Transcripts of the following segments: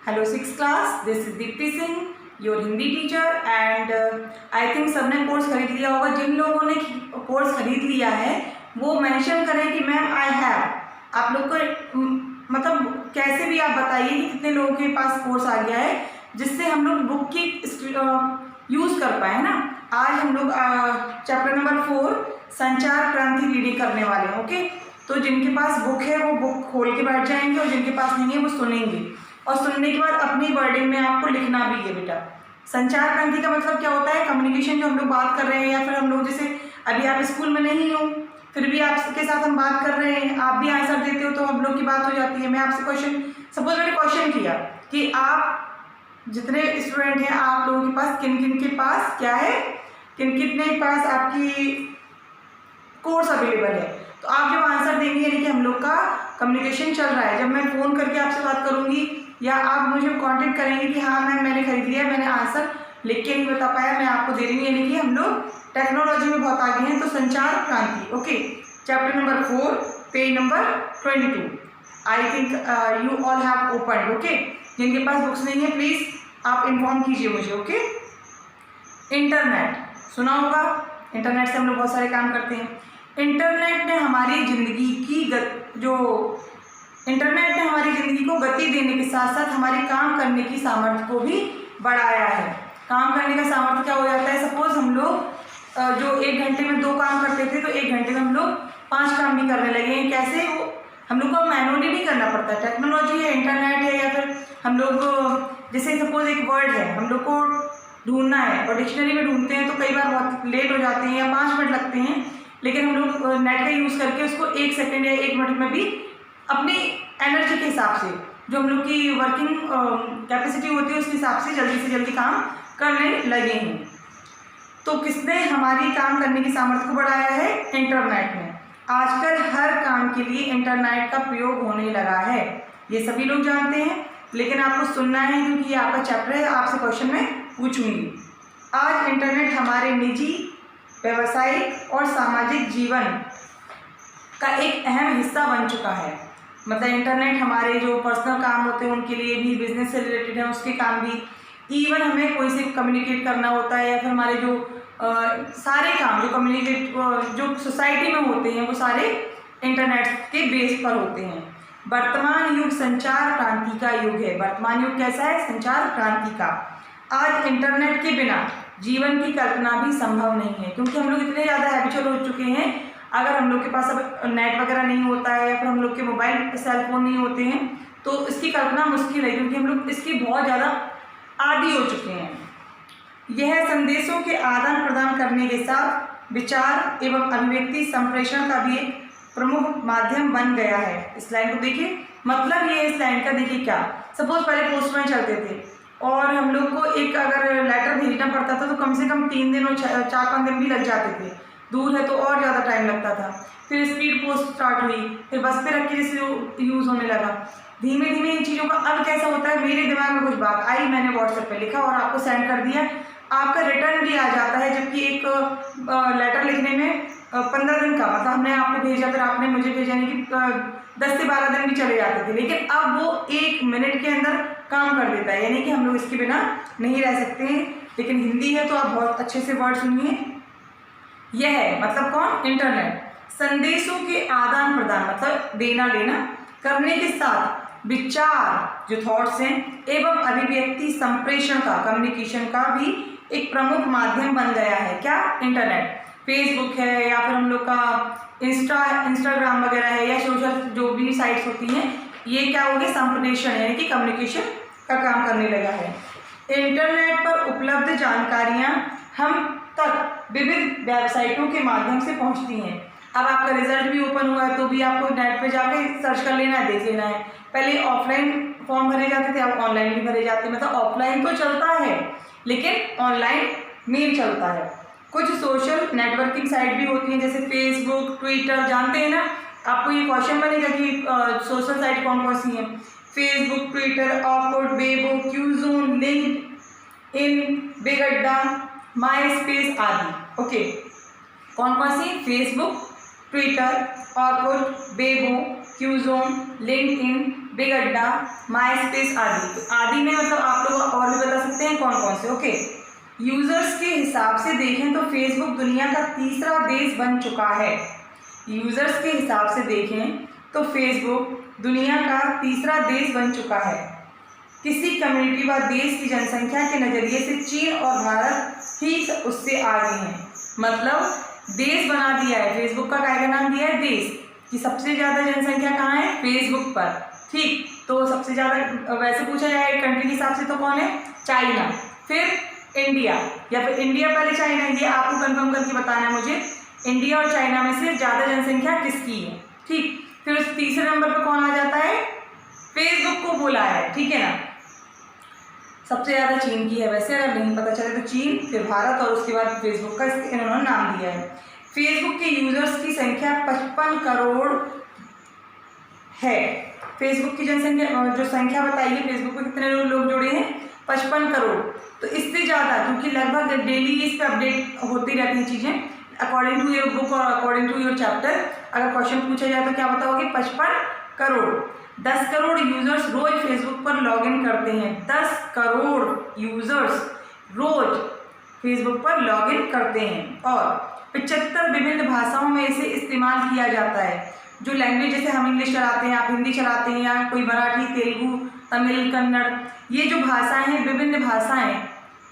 Hello six class, this is Deepti Singh, your Hindi teacher. And I think सबने course खरीद लिया होगा। जिन लोगों ने कोर्स खरीद लिया है वो मेंशन करें कि मैम आई हैव। आप लोग को मतलब कैसे भी आप बताइए कि कितने लोगों के पास कोर्स आ गया है जिससे हम लोग बुक की यूज़ कर पाए ना। आज हम लोग चैप्टर नंबर 4 संचार क्रांति रीडिंग करने वाले हैं। ओके, तो जिनके पास बुक है वो बुक खोल के बैठ जाएंगे और जिनके पास नहीं है वो सुनेंगे, और सुनने के बाद अपनी वर्डिंग में आपको लिखना भी है बेटा। संचार क्रांति का मतलब क्या होता है? कम्युनिकेशन जो हम लोग बात कर रहे हैं, या फिर हम लोग जैसे अभी आप स्कूल में नहीं हो फिर भी आपके साथ हम बात कर रहे हैं, आप भी आंसर देते हो तो हम लोग की बात हो जाती है। मैं आपसे क्वेश्चन, सपोज मैंने क्वेश्चन किया कि आप जितने स्टूडेंट हैं आप लोगों के पास किन किन के पास क्या है, किन कितने के पास आपकी कोर्स अवेलेबल है, तो आप जब आंसर देंगे यानी कि हम लोग का कम्युनिकेशन चल रहा है। जब मैं फ़ोन करके आपसे बात करूंगी या आप मुझे कांटेक्ट करेंगे कि हाँ मैम मैंने खरीद लिया, मैंने आंसर लिख के नहीं बता पाया, मैं आपको दे रही हूँ, यानी कि हम लोग टेक्नोलॉजी में बहुत आगे हैं। तो संचार क्रांति। Okay, chapter number 4 page number 22। I think you all have open. Okay, जिनके पास बुक्स नहीं है प्लीज़ आप इन्फॉर्म कीजिए मुझे। ओके, इंटरनेट सुना होगा, इंटरनेट से हम लोग बहुत सारे काम करते हैं। इंटरनेट ने हमारी ज़िंदगी की इंटरनेट ने हमारी ज़िंदगी को गति देने के साथ साथ हमारे काम करने की सामर्थ्य को भी बढ़ाया है। काम करने का सामर्थ्य क्या हो जाता है? सपोज हम लोग जो 1 घंटे में 2 काम करते थे तो 1 घंटे में हम लोग 5 काम भी करने लगे हैं। कैसे? वो हम लोग को मैनुअली नहीं करना पड़ता है। टेक्नोलॉजी है, इंटरनेट है, या फिर हम लोग जैसे सपोज एक वर्ड है हम लोग को ढूंढना है और डिक्शनरी में ढूंढते हैं तो कई बार बहुत लेट हो जाते हैं या 5 मिनट लगते हैं, लेकिन हम लोग नेट का यूज़ करके उसको 1 सेकेंड या 1 मिनट में भी अपनी एनर्जी के हिसाब से, जो हम लोग की वर्किंग कैपेसिटी होती है उसके हिसाब से जल्दी जल्दी काम करने लगे हैं। तो किसने हमारी काम करने की सामर्थ्य को बढ़ाया है? इंटरनेट ने। आजकल हर काम के लिए इंटरनेट का प्रयोग होने लगा है, ये सभी लोग जानते हैं, लेकिन आपको सुनना है क्योंकि ये आपका चैप्टर है, आपसे क्वेश्चन में पूछूंगी। आज इंटरनेट हमारे निजी, व्यावसायिक और सामाजिक जीवन का एक अहम हिस्सा बन चुका है। मतलब इंटरनेट हमारे जो पर्सनल काम होते हैं उनके लिए भी, बिजनेस से रिलेटेड है उसके काम भी, इवन हमें कोई से कम्युनिकेट करना होता है या फिर हमारे जो सारे काम जो सोसाइटी में होते हैं वो सारे इंटरनेट के बेस पर होते हैं। वर्तमान युग संचार क्रांति का युग है। वर्तमान युग कैसा है? संचार क्रांति का। आज इंटरनेट के बिना जीवन की कल्पना भी संभव नहीं है, क्योंकि हम लोग इतने ज़्यादा हैबिचुअल हो चुके हैं। अगर हम लोग के पास अब नेट वगैरह नहीं होता है या फिर हम लोग के मोबाइल सेल फोन नहीं होते हैं तो इसकी कल्पना मुश्किल है, क्योंकि हम लोग इसकी बहुत ज़्यादा आदी हो चुके हैं। यह संदेशों के आदान प्रदान करने के साथ विचार एवं अभिव्यक्ति संप्रेषण का भी एक प्रमुख माध्यम बन गया है। इस लाइन को देखिए, मतलब ये इस लाइन का देखिए क्या, सपोज पहले पोस्टमैन चलते थे और हम लोग को एक अगर लेटर भेजना पड़ता था तो कम से कम 3 दिन और 4-5 दिन भी लग जाते थे, दूर है तो और ज़्यादा टाइम लगता था। फिर स्पीड पोस्ट स्टार्ट हुई, फिर बस पे रख के जैसे यूज़ होने लगा। धीमे धीमे इन चीज़ों का अब कैसा होता है, मेरे दिमाग में कुछ बात आई, मैंने व्हाट्सएप पे लिखा और आपको सेंड कर दिया, आपका रिटर्न भी आ जाता है। जबकि एक लेटर लिखने में 15 दिन का, मतलब हमने आपको भेजा फिर आपने मुझे भेजा, यानी कि 10 से 12 दिन भी चले जाते थे, लेकिन अब वो 1 मिनट के अंदर काम कर देता है, यानी कि हम लोग इसके बिना नहीं रह सकते हैं। लेकिन हिंदी है तो आप बहुत अच्छे से वर्ड सुनिए। यह है मतलब कौन? इंटरनेट संदेशों के आदान प्रदान मतलब देना लेना करने के साथ विचार जो थॉट्स हैं एवं अभिव्यक्ति संप्रेषण का, कम्युनिकेशन का भी एक प्रमुख माध्यम बन गया है। क्या? इंटरनेट। फेसबुक है या फिर हम लोग का इंस्टाग्राम वगैरह है या सोशल जो भी साइट्स होती हैं, ये क्या हो गया? संप्रेषण यानी कि कम्युनिकेशन का काम करने लगा है। इंटरनेट पर उपलब्ध जानकारियाँ हम तक विविध वेबसाइटों के माध्यम से पहुंचती हैं। अब आपका रिजल्ट भी ओपन हुआ है तो भी आपको नेट पे जाके सर्च कर लेना है, देख लेना है। पहले ऑफलाइन फॉर्म भरे जाते थे, अब ऑनलाइन भी भरे जाते हैं। मतलब ऑफलाइन तो चलता है लेकिन ऑनलाइन मेन चलता है। कुछ सोशल नेटवर्किंग साइट भी होती हैं जैसे फेसबुक, ट्विटर, जानते हैं ना। आपको ये क्वेश्चन बनेगा कि सोशल साइट कौन कौन सी हैं? फेसबुक, ट्विटर, ऑकवर्ड, Weibo, Qzone, LinkedIn, big Adda, MySpace आदि। ओके, कौन कौन सी? फेसबुक, ट्विटर, ऑकवर्ड, Weibo, Qzone, LinkedIn, big Adda, MySpace आदि। तो आदि में मतलब आप लोग और भी बता सकते हैं कौन कौन से। ओके, यूजर्स के हिसाब से देखें तो फेसबुक दुनिया का तीसरा देश बन चुका है। यूजर्स के हिसाब से देखें तो फेसबुक दुनिया का तीसरा देश बन चुका है। किसी कम्युनिटी व देश की जनसंख्या के नज़रिए से चीन और भारत ही उससे आगे हैं। मतलब देश बना दिया है, फेसबुक का क्या नाम दिया है, देश, कि सबसे ज़्यादा जनसंख्या कहाँ है, फेसबुक पर। ठीक, तो सबसे ज़्यादा वैसे पूछा जाए कंट्री के हिसाब से तो कौन है, चाइना, फिर इंडिया, या फिर इंडिया पहले चाइना, ये आपको कंफर्म करके बताना है मुझे, इंडिया और चाइना में से ज़्यादा जनसंख्या किसकी है। ठीक, फिर उस तीसरे नंबर पर कौन आ जाता है, फेसबुक को बोला है, ठीक है ना। सबसे ज़्यादा चीन की है वैसे, अगर नहीं पता चले तो चीन, फिर भारत और उसके बाद फेसबुक का इन्होंने नाम दिया है। फेसबुक के यूजर्स की संख्या 55 करोड़ है। फेसबुक की जनसंख्या जो संख्या बताइए, फेसबुक पर कितने लोग जुड़े हैं, 55 करोड़। तो इससे ज़्यादा, क्योंकि लगभग डेली इस पर अपडेट होती रहती हैं चीज़ें, अकॉर्डिंग टू योर बुक और अकॉर्डिंग टू योर चैप्टर अगर क्वेश्चन पूछा जाए तो क्या बताओगे, 55 करोड़। 10 करोड़ यूजर्स रोज फेसबुक पर लॉगिन करते हैं। 10 करोड़ यूजर्स रोज फेसबुक पर लॉगिन करते हैं और 75 विभिन्न भाषाओं में इसे इस्तेमाल किया जाता है। जो लैंग्वेज, जैसे हम इंग्लिश चलाते हैं, आप हिंदी चलाते हैं, या कोई मराठी, तेलुगु, तमिल, कन्नड़, ये जो भाषाएं हैं, विभिन्न भाषाएं,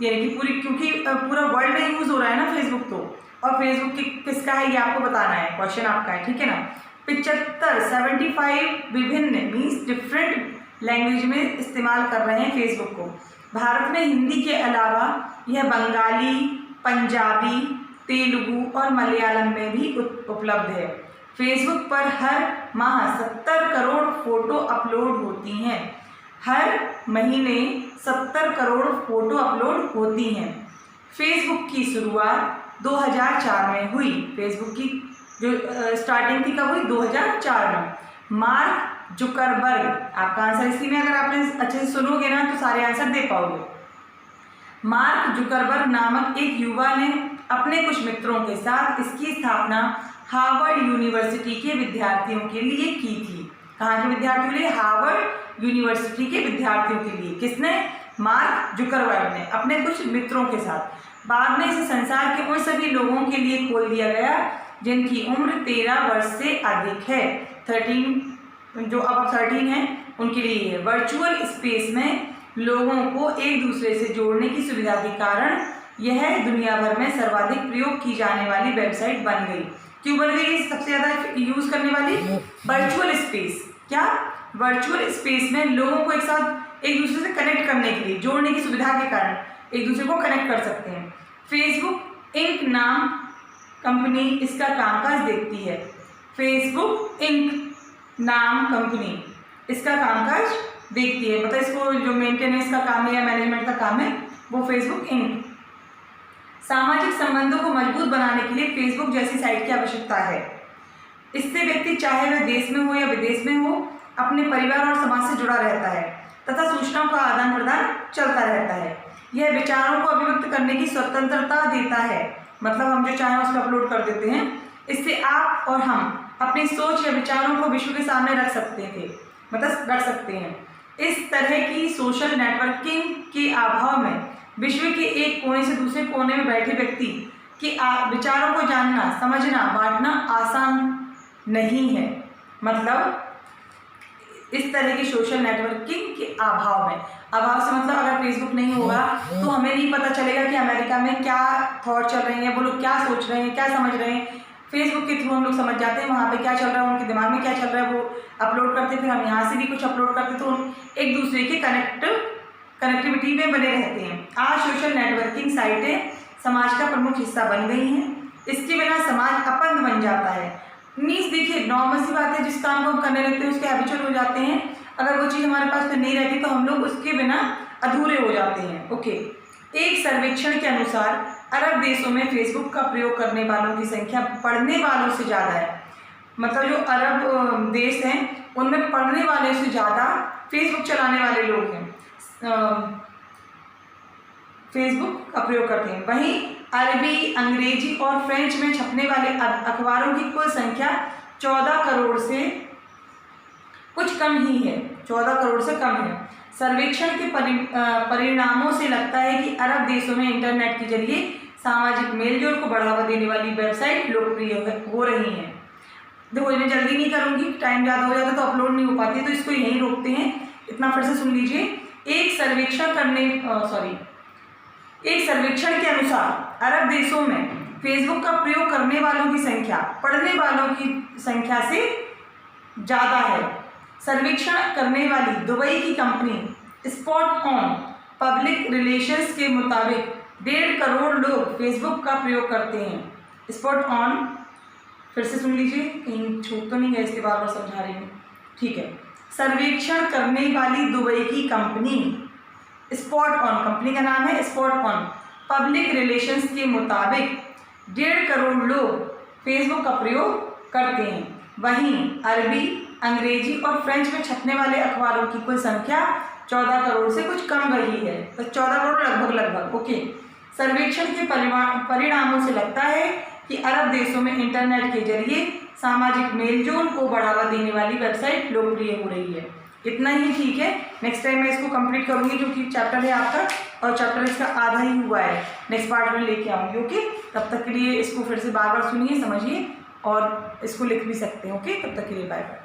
यानी कि पूरी, क्योंकि पूरा वर्ल्ड में यूज़ हो रहा है ना फेसबुक, तो और फेसबुक किसका है ये आपको बताना है, क्वेश्चन आपका है, ठीक है ना। 75 विभिन्न मीन्स डिफरेंट लैंग्वेज में इस्तेमाल कर रहे हैं फेसबुक को। भारत में हिंदी के अलावा यह बंगाली, पंजाबी, तेलुगु और मलयालम में भी उपलब्ध है। फेसबुक पर हर माह 70 करोड़ फोटो अपलोड होती हैं। हर महीने 70 करोड़ फोटो अपलोड होती हैं। फेसबुक की शुरुआत 2004 में हुई। फेसबुक की जो स्टार्टिंग थी कब हुई, 2004 में। मार्क जुकरबर्ग, आपका आंसर इसी में अगर आपने अच्छे से सुनोगे ना तो सारे आंसर दे पाओगे। मार्क जुकरबर्ग नामक एक युवा ने अपने कुछ मित्रों के साथ इसकी स्थापना हार्वर्ड यूनिवर्सिटी के विद्यार्थियों के लिए की थी। कहाँ के विद्यार्थियों के लिए, हार्वर्ड यूनिवर्सिटी के विद्यार्थियों के लिए। किसने, मार्क जुकरबर्ग ने अपने कुछ मित्रों के साथ। बाद में इसे संसार के उन सभी लोगों के लिए खोल दिया गया जिनकी उम्र 13 वर्ष से अधिक है। 13, जो अब 13 हैं उनके लिए है। वर्चुअल स्पेस में लोगों को एक दूसरे से जोड़ने की सुविधा के कारण यह दुनिया भर में सर्वाधिक प्रयोग की जाने वाली वेबसाइट बन गई। क्यों बन गई सबसे ज़्यादा यूज़ करने वाली, वर्चुअल स्पेस। क्या, वर्चुअल स्पेस में लोगों को एक साथ एक दूसरे से कनेक्ट करने के लिए, जोड़ने की सुविधा के कारण एक दूसरे को कनेक्ट कर सकते हैं। फेसबुक इंक नाम कंपनी इसका कामकाज देखती है। फेसबुक इंक नाम कंपनी इसका कामकाज देखती है, मतलब इसको जो मेंटेनेंस का काम है या मैनेजमेंट का काम है वो फेसबुक इंक। सामाजिक संबंधों को मजबूत बनाने के लिए फेसबुक जैसी साइट की आवश्यकता है। इससे व्यक्ति चाहे वह देश में हो या विदेश में हो, अपने परिवार और समाज से जुड़ा रहता है तथा सूचनाओं का आदान प्रदान चलता रहता है। यह विचारों को अभिव्यक्त करने की स्वतंत्रता देता है, मतलब हम जो चाहें उस पर अपलोड कर देते हैं। इससे आप और हम अपनी सोच या विचारों को विश्व के सामने रख सकते हैं। इस तरह की सोशल नेटवर्किंग के अभाव में विश्व के एक कोने से दूसरे कोने में बैठे व्यक्ति के विचारों को जानना, समझना, बांटना आसान नहीं है। मतलब इस तरह की सोशल नेटवर्किंग के अभाव में, अभाव से मतलब अगर फेसबुक नहीं होगा तो हमें नहीं पता चलेगा कि अमेरिका में क्या थॉट चल रहे हैं, वो लोग क्या सोच रहे हैं, क्या समझ रहे हैं। फेसबुक के थ्रू हम लोग समझ जाते हैं वहाँ पे क्या चल रहा है, उनके दिमाग में क्या चल रहा है, वो अपलोड करते, फिर हम यहाँ से भी कुछ अपलोड करते, तो एक दूसरे के कनेक्टिविटी में बने रहते हैं। आज सोशल नेटवर्किंग साइटें समाज का प्रमुख हिस्सा बन गई हैं। इसके बिना समाज अपंग बन जाता है। मीन्स देखिए, नॉर्मल सी बात है, जिस काम को हम करने लगते हैं उसके हैबिचुअल हो जाते हैं। अगर वो चीज़ हमारे पास में नहीं रहती तो हम लोग उसके बिना अधूरे हो जाते हैं। ओके, एक सर्वेक्षण के अनुसार अरब देशों में फेसबुक का प्रयोग करने वालों की संख्या पढ़ने वालों से ज़्यादा है। मतलब जो अरब देश हैं उनमें पढ़ने वाले से ज़्यादा फेसबुक चलाने वाले लोग हैं, फेसबुक का प्रयोग करते हैं। वहीं अरबी, अंग्रेजी और फ्रेंच में छपने वाले अखबारों की कुल संख्या 14 करोड़ से कुछ कम ही है, 14 करोड़ से कम है। सर्वेक्षण के परिणामों से लगता है कि अरब देशों में इंटरनेट के जरिए सामाजिक मेलजोल को बढ़ावा देने वाली वेबसाइट लोकप्रिय हो रही हैं। देखो मैं जल्दी नहीं करूँगी, टाइम ज़्यादा हो जाता तो अपलोड नहीं हो पाती, तो इसको यहीं रोकते हैं। इतना फिर से सुन लीजिए। एक सर्वेक्षण के अनुसार अरब देशों में फेसबुक का प्रयोग करने वालों की संख्या पढ़ने वालों की संख्या से ज़्यादा है। सर्वेक्षण करने वाली दुबई की company spot on public relations के मुताबिक 1.5 करोड़ लोग फेसबुक का प्रयोग करते हैं। स्पॉट ऑन, फिर से सुन लीजिए, कहीं छूट तो नहीं गया, इसके बार बार समझा रही हूँ, ठीक है। सर्वेक्षण करने वाली दुबई की कंपनी स्पॉट ऑन, कंपनी का नाम है स्पॉट ऑन पब्लिक रिलेशंस के मुताबिक 1.5 करोड़ लोग फेसबुक का प्रयोग करते हैं। वहीं अरबी, अंग्रेजी और फ्रेंच में छपने वाले अखबारों की कुल संख्या 14 करोड़ से कुछ कम रही है, तो 14 करोड़ लगभग। ओके। सर्वेक्षण के परिणामों से लगता है कि अरब देशों में इंटरनेट के जरिए सामाजिक मेलजोल को बढ़ावा देने वाली वेबसाइट लोकप्रिय हो रही है। इतना ही ठीक है। नेक्स्ट टाइम मैं इसको कंप्लीट करूंगी, क्योंकि चैप्टर है आपका और चैप्टर इसका आधा ही हुआ है, नेक्स्ट पार्ट में लेके आऊँगी। ओके, तब तक के लिए इसको फिर से बार बार सुनिए, समझिए और इसको लिख भी सकते हैं। ओके, तब तक के लिए बाय बाय।